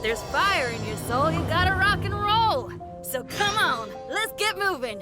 If there's fire in your soul, you gotta rock and roll. So come on, let's get moving.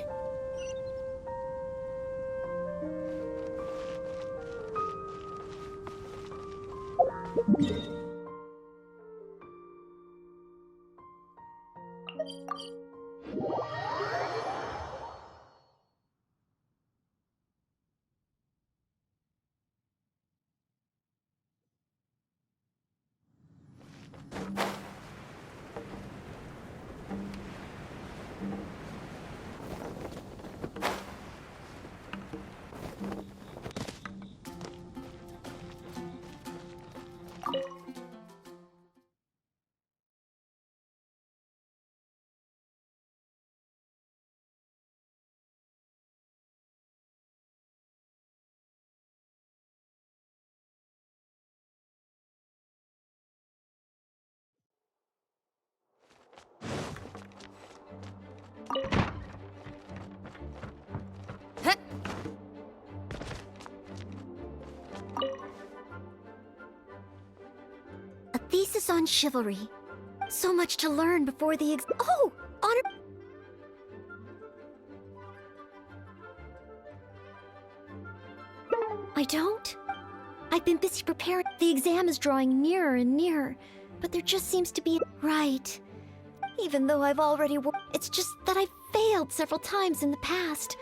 A thesis on chivalry. So much to learn before the Oh! Honor... I don't? I've been busy preparing. The exam is drawing nearer and nearer, but there just seems to be... Right. Even though I've already... It's just that I've failed several times in the past.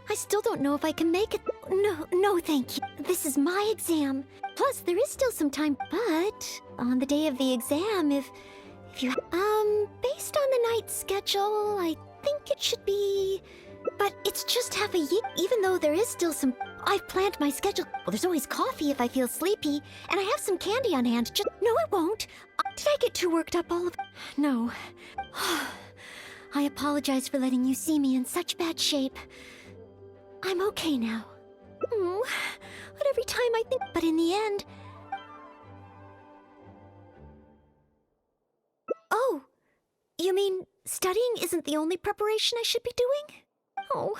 I still don't know if I can make it. No, thank you. This is my exam. Plus, there is still some time. But on the day of the exam, if you... based on the night schedule, I think it should be... But it's just half a year. Even though there is still some... I've planned my schedule. Well, there's always coffee if I feel sleepy. And I have some candy on hand. Just... No, I won't. Did I get too worked up all of... No. I apologize for letting you see me in such bad shape. I'm okay now. But every time I think... But in the end... Oh, you mean studying isn't the only preparation I should be doing? Oh,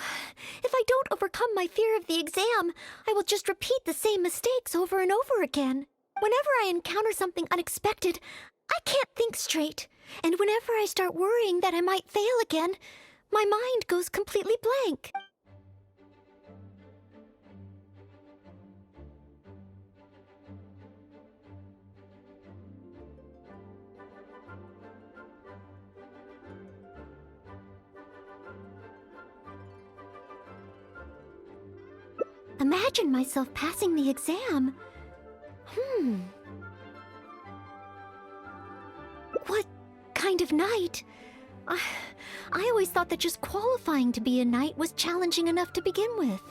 if I don't overcome my fear of the exam, I will just repeat the same mistakes over and over again. Whenever I encounter something unexpected, I can't think straight. And whenever I start worrying that I might fail again, my mind goes completely blank. Imagine myself passing the exam. What kind of knight? I always thought that just qualifying to be a knight was challenging enough to begin with.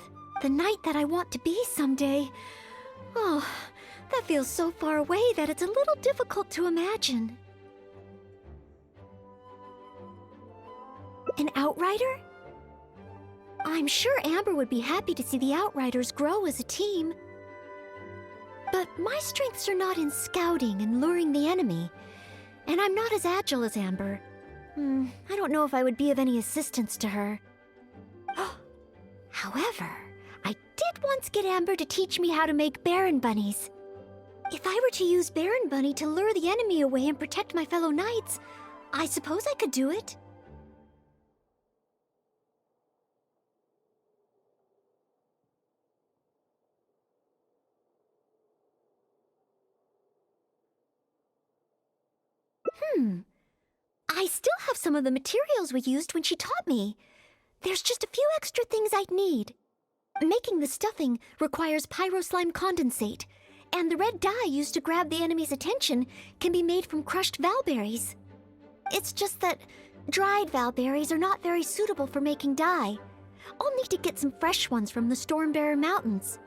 The knight that I want to be someday. Oh, that feels so far away that it's a little difficult to imagine. An outrider? I'm sure Amber would be happy to see the Outriders grow as a team. But my strengths are not in scouting and luring the enemy. And I'm not as agile as Amber. I don't know if I would be of any assistance to her. However, I did once get Amber to teach me how to make Baron Bunnies. If I were to use Baron Bunny to lure the enemy away and protect my fellow knights, I suppose I could do it. I still have some of the materials we used when she taught me. There's just a few extra things I'd need. Making the stuffing requires pyroslime condensate, and the red dye used to grab the enemy's attention can be made from crushed valberries. It's just that dried valberries are not very suitable for making dye. I'll need to get some fresh ones from the Stormbearer Mountains.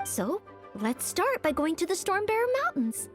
So, let's start by going to the Stormbearer Mountains.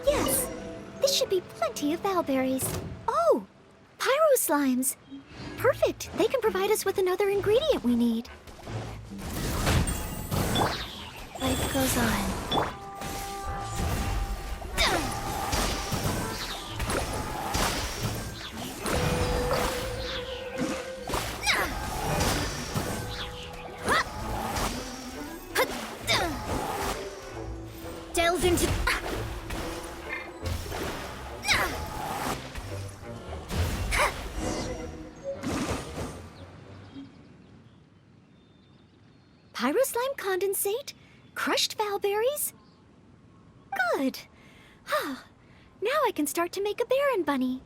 Yes, this should be plenty of valberries. Oh, pyro slimes. Perfect. They can provide us with another ingredient we need. Life goes on. Delve into... Pyro slime condensate? Crushed valberries? Good. Now I can start to make a Baron bunny.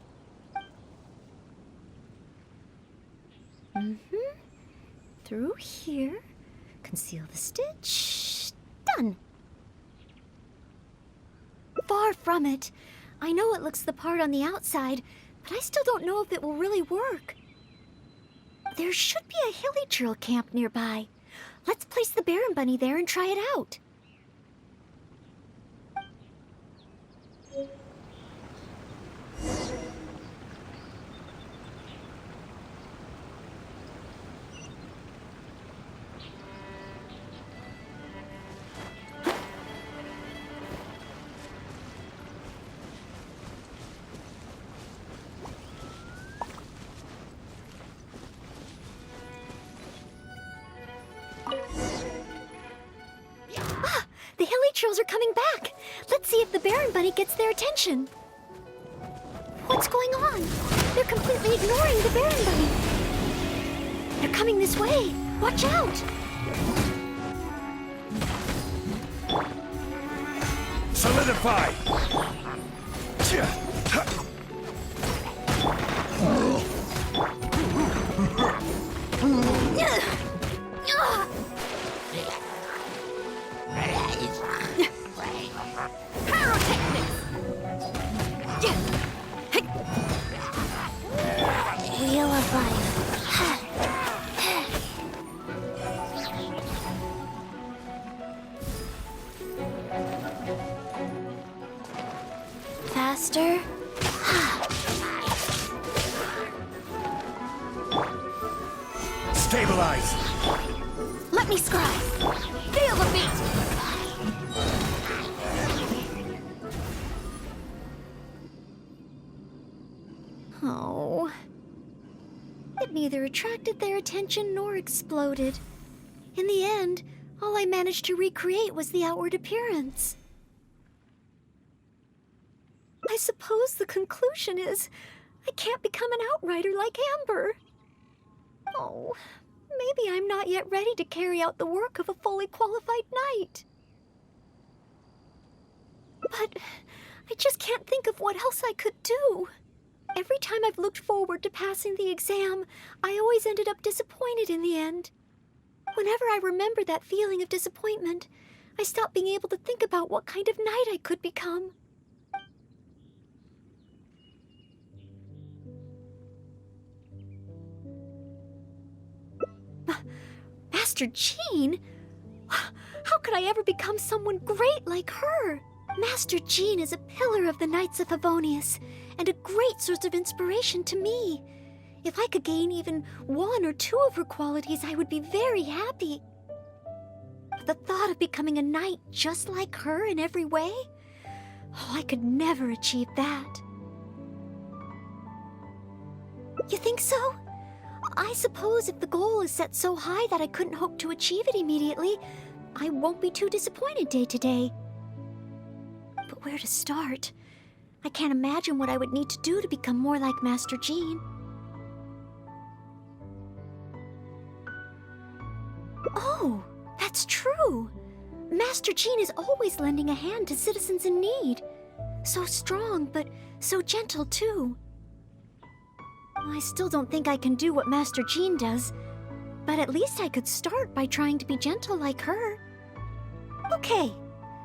Through here. Conceal the stitch. Done. Far from it. I know it looks the part on the outside, but I still don't know if it will really work. There should be a hilly trail camp nearby. Let's place the Baron bunny there and try it out. The hilly trails are coming back. Let's see if the Baron bunny gets their attention. What's going on? They're completely ignoring the Baron bunny. They're coming this way. Watch out! Solidify! Wheel of life. Faster. Stabilize! Let me scribe. Feel the beat. Oh. It neither attracted their attention nor exploded. In the end, all I managed to recreate was the outward appearance. I suppose the conclusion is I can't become an outrider like Amber. Oh, maybe I'm not yet ready to carry out the work of a fully qualified knight. But I just can't think of what else I could do. Every time I've looked forward to passing the exam, I always ended up disappointed in the end. Whenever I remember that feeling of disappointment, I stop being able to think about what kind of knight I could become. Master Jean? How could I ever become someone great like her? Master Jean is a pillar of the Knights of Favonius, and a great source of inspiration to me. If I could gain even one or two of her qualities, I would be very happy. But the thought of becoming a knight just like her in every way? Oh, I could never achieve that. You think so? I suppose if the goal is set so high that I couldn't hope to achieve it immediately, I won't be too disappointed day to day. But where to start? I can't imagine what I would need to do to become more like Master Jean. Oh, that's true. Master Jean is always lending a hand to citizens in need. So strong, but so gentle too. I still don't think I can do what Master Jean does, but at least I could start by trying to be gentle like her. Okay,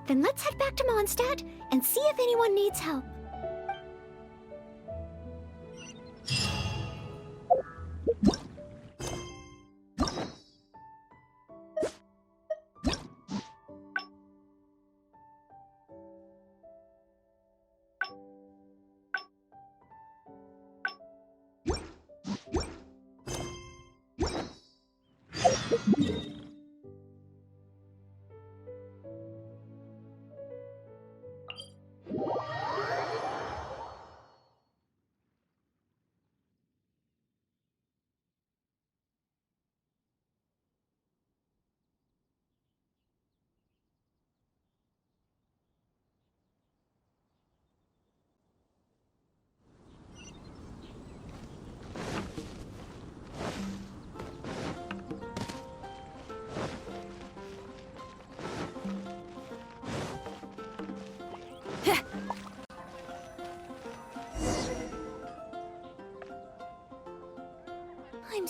then let's head back to Mondstadt and see if anyone needs help.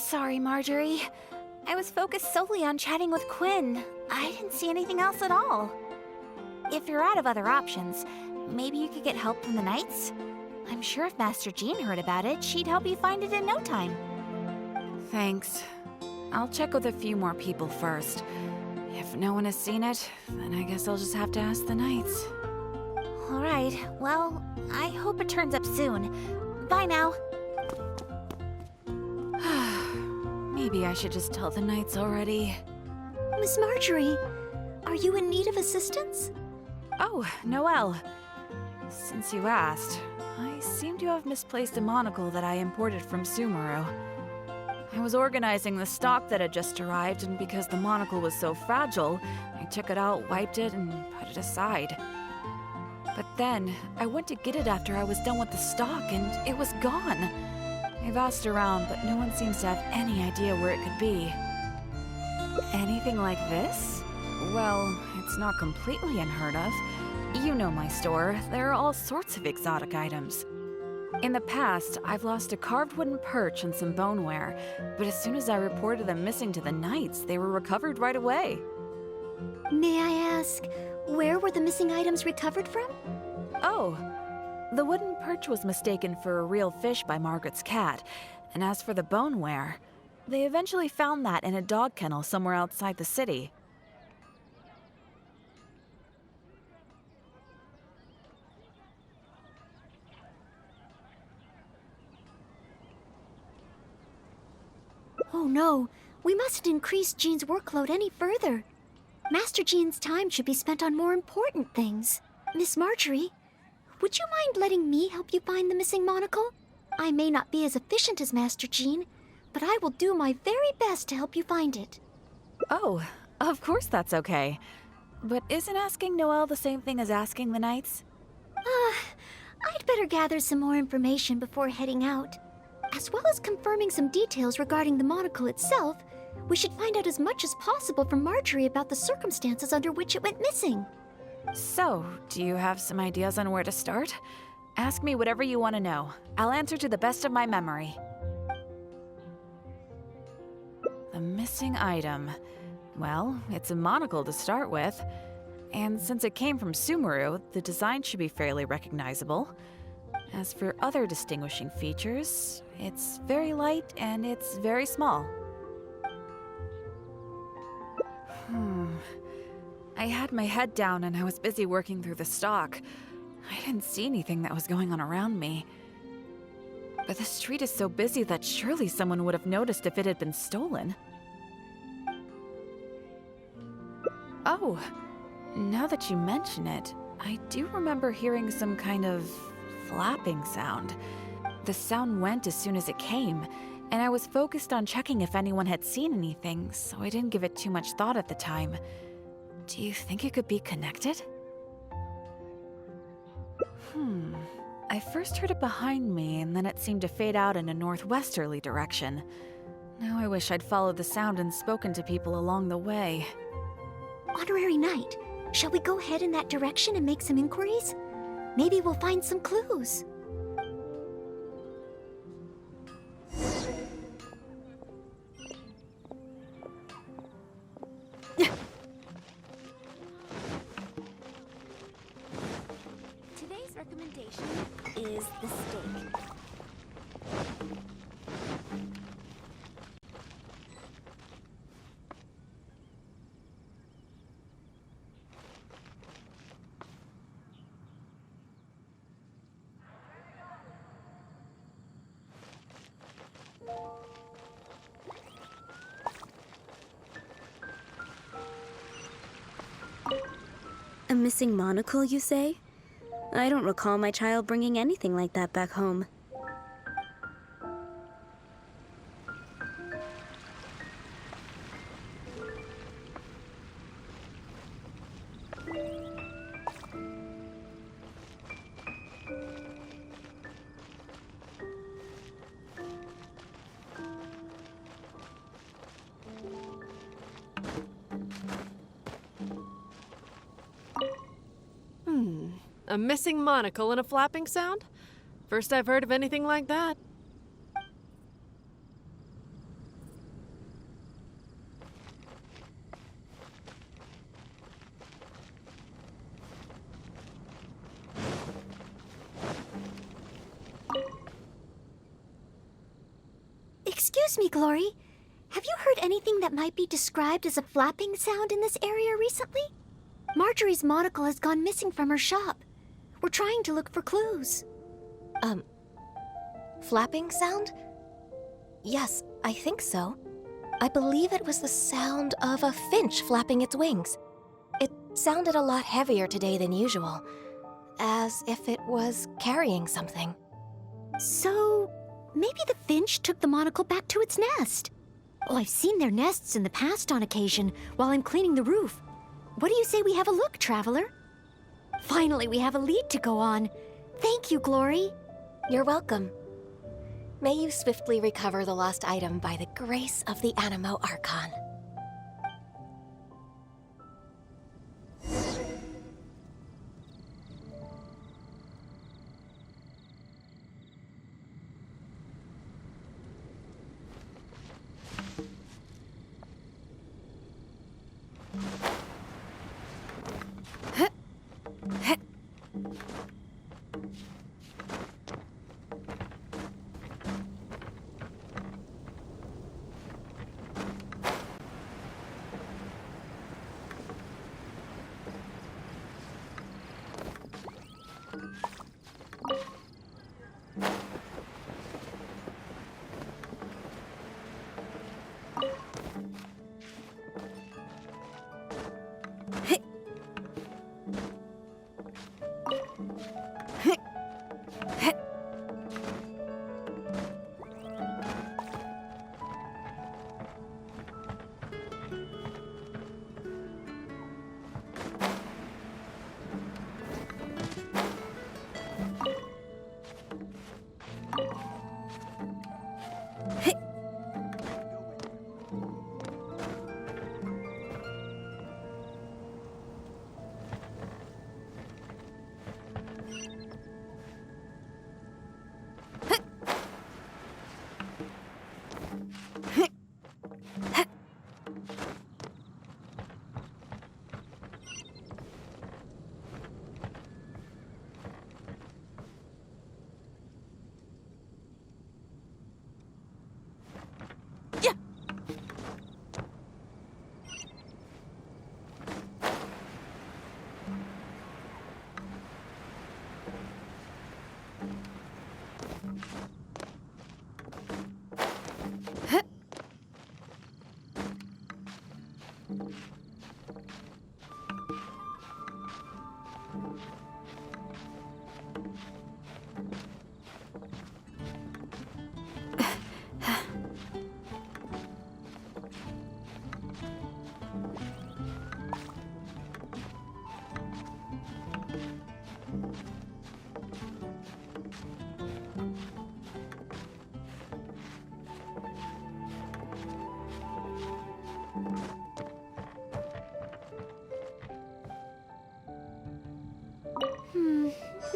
Sorry, Marjorie. I was focused solely on chatting with Quinn. I didn't see anything else at all. If you're out of other options, maybe you could get help from the Knights? I'm sure if Master Jean heard about it, she'd help you find it in no time. Thanks. I'll check with a few more people first. If no one has seen it, then I guess I'll just have to ask the Knights. Alright, well, I hope it turns up soon. Bye now. Maybe I should just tell the Knights already. Miss Marjorie, are you in need of assistance? Oh, Noelle. Since you asked, I seem to have misplaced a monocle that I imported from Sumeru. I was organizing the stock that had just arrived, and because the monocle was so fragile, I took it out, wiped it, and put it aside. But then, I went to get it after I was done with the stock, and it was gone. I've asked around, but no one seems to have any idea where it could be. Anything like this? Well, it's not completely unheard of. You know my store. There are all sorts of exotic items. In the past, I've lost a carved wooden perch and some boneware, but as soon as I reported them missing to the Knights, they were recovered right away. May I ask, where were the missing items recovered from? Oh, the wooden perch was mistaken for a real fish by Margaret's cat, and as for the boneware, they eventually found that in a dog kennel somewhere outside the city. Oh no, we mustn't increase Jean's workload any further. Master Jean's time should be spent on more important things. Miss Marjorie, would you mind letting me help you find the missing monocle? I may not be as efficient as Master Jean, but I will do my very best to help you find it. Oh, of course that's okay. But isn't asking Noelle the same thing as asking the Knights? I'd better gather some more information before heading out. As well as confirming some details regarding the monocle itself, we should find out as much as possible from Marjorie about the circumstances under which it went missing. So, do you have some ideas on where to start? Ask me whatever you want to know. I'll answer to the best of my memory. The missing item. Well, it's a monocle to start with. And since it came from Sumeru, the design should be fairly recognizable. As for other distinguishing features, it's very light and it's very small. I had my head down and I was busy working through the stock. I didn't see anything that was going on around me. But the street is so busy that surely someone would have noticed if it had been stolen. Oh, now that you mention it, I do remember hearing some kind of flapping sound. The sound went as soon as it came, and I was focused on checking if anyone had seen anything, so I didn't give it too much thought at the time. Do you think it could be connected? I first heard it behind me, and then it seemed to fade out in a northwesterly direction. Now I wish I'd followed the sound and spoken to people along the way. Honorary Knight, shall we go head in that direction and make some inquiries? Maybe we'll find some clues. Today's recommendation is the steak. A missing monocle, you say? I don't recall my child bringing anything like that back home. A missing monocle and a flapping sound? First I've heard of anything like that. Excuse me, Glory. Have you heard anything that might be described as a flapping sound in this area recently? Marjorie's monocle has gone missing from her shop. We're trying to look for clues. Flapping sound? Yes, I think so. I believe it was the sound of a finch flapping its wings. It sounded a lot heavier today than usual, as if it was carrying something. So, maybe the finch took the monocle back to its nest. Oh, I've seen their nests in the past on occasion while I'm cleaning the roof. What do you say we have a look, Traveler? Finally, we have a lead to go on. Thank you, Glory. You're welcome. May you swiftly recover the lost item by the grace of the Animo Archon.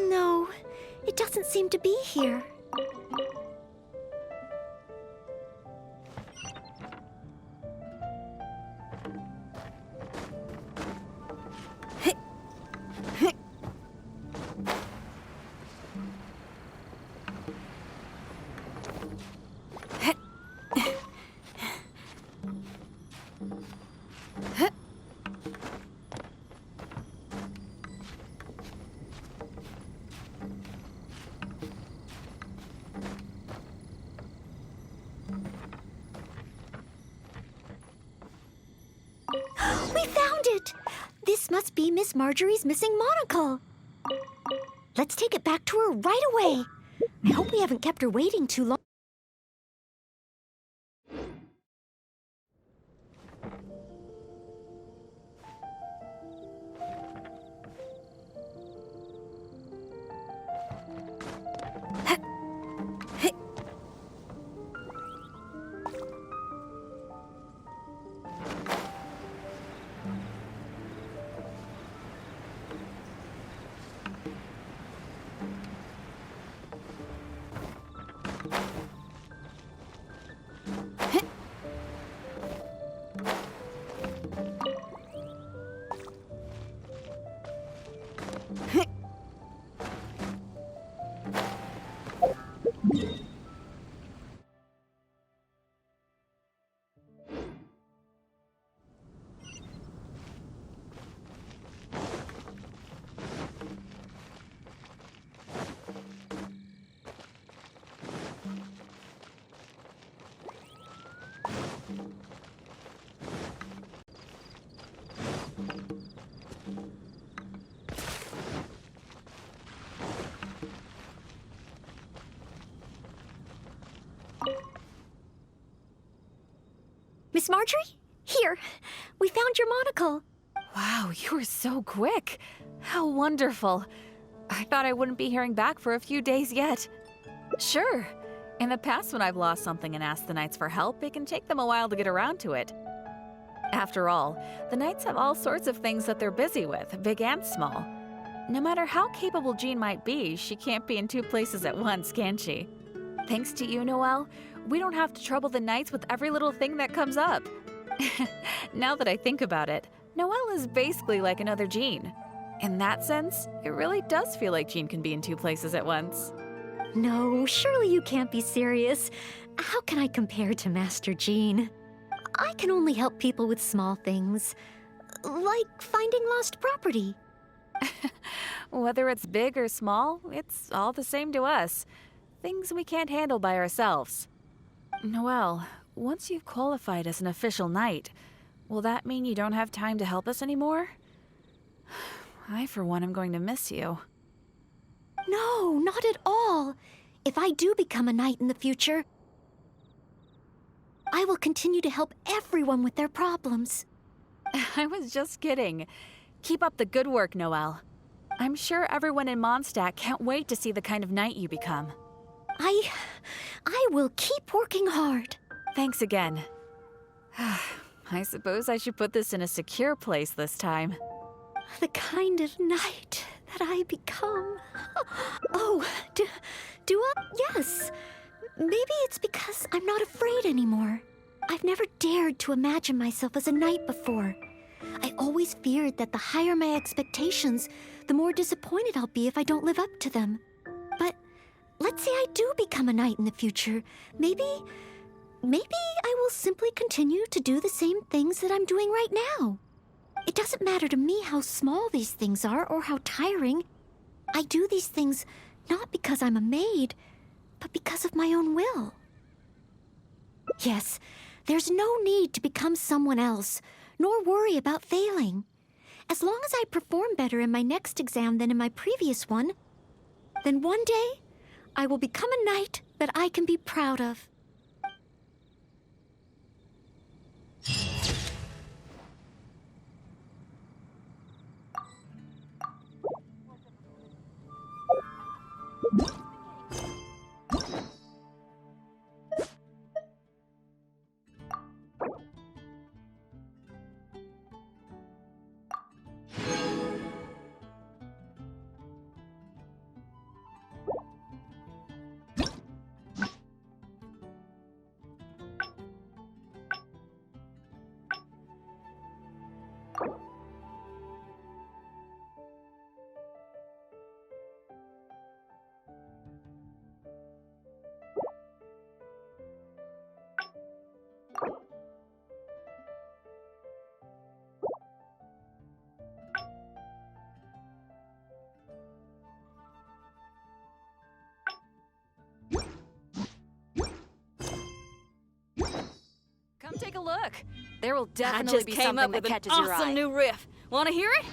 No, it doesn't seem to be here. We found it! This must be Miss Marjorie's missing monocle. Let's take it back to her right away. I hope we haven't kept her waiting too long. Marjorie? Here, we found your monocle. Wow, you were so quick. How wonderful. I thought I wouldn't be hearing back for a few days yet. Sure. In the past, when I've lost something and asked the Knights for help, it can take them a while to get around to it. After all, the Knights have all sorts of things that they're busy with, big and small. No matter how capable Jean might be, she can't be in two places at once, can she? Thanks to you, Noelle, we don't have to trouble the Knights with every little thing that comes up. Now that I think about it, Noelle is basically like another Jean. In that sense, it really does feel like Jean can be in two places at once. No, surely you can't be serious. How can I compare to Master Jean? I can only help people with small things, like finding lost property. Whether it's big or small, it's all the same to us. Things we can't handle by ourselves. Noelle, once you've qualified as an official knight, will that mean you don't have time to help us anymore? I, for one, am going to miss you. No, not at all. If I do become a knight in the future, I will continue to help everyone with their problems. I was just kidding. Keep up the good work, Noelle. I'm sure everyone in Mondstadt can't wait to see the kind of knight you become. I will keep working hard. Thanks again. I suppose I should put this in a secure place this time. The kind of knight that I become. Oh, do I? Yes. Maybe it's because I'm not afraid anymore. I've never dared to imagine myself as a knight before. I always feared that the higher my expectations, the more disappointed I'll be if I don't live up to them. But let's say I do become a knight in the future. Maybe I will simply continue to do the same things that I'm doing right now. It doesn't matter to me how small these things are or how tiring. I do these things not because I'm a maid, but because of my own will. Yes, there's no need to become someone else, nor worry about failing. As long as I perform better in my next exam than in my previous one, then one day I will become a knight that I can be proud of. Come take a look. There will I definitely just be came something up that with an catches your eye. awesome new riff. Want to hear it?